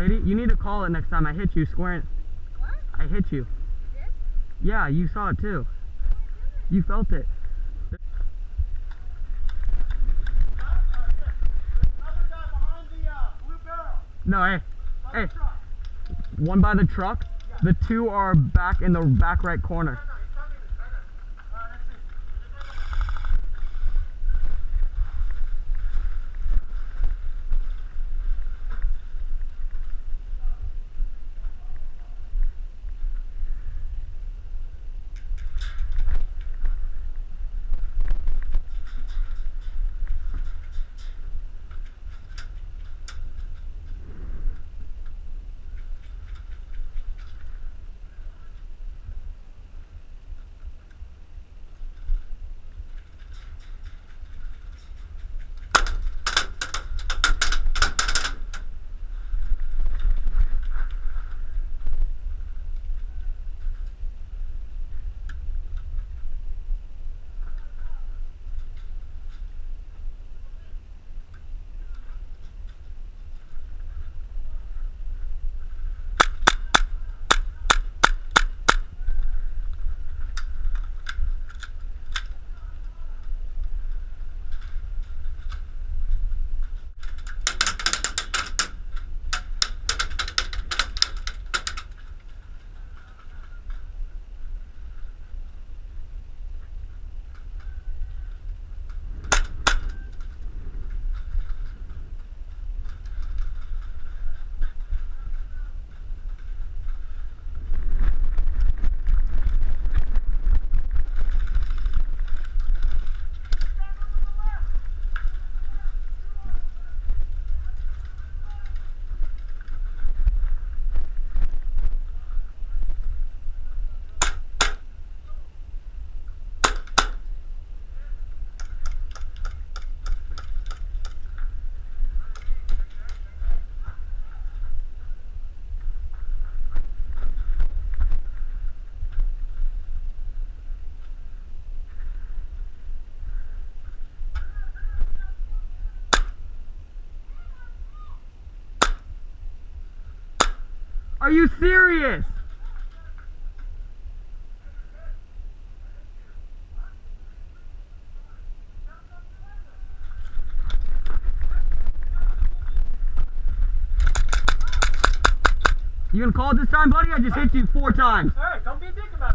lady. You need to call it next time I hit you square. What? I hit you. You did? Yeah, you saw it too. You felt it. No, hey. One by the truck. The two are back in the back right corner. Are you serious? You gonna call it this time, buddy? I just hit you 4 times. Alright, don't be a dick about it.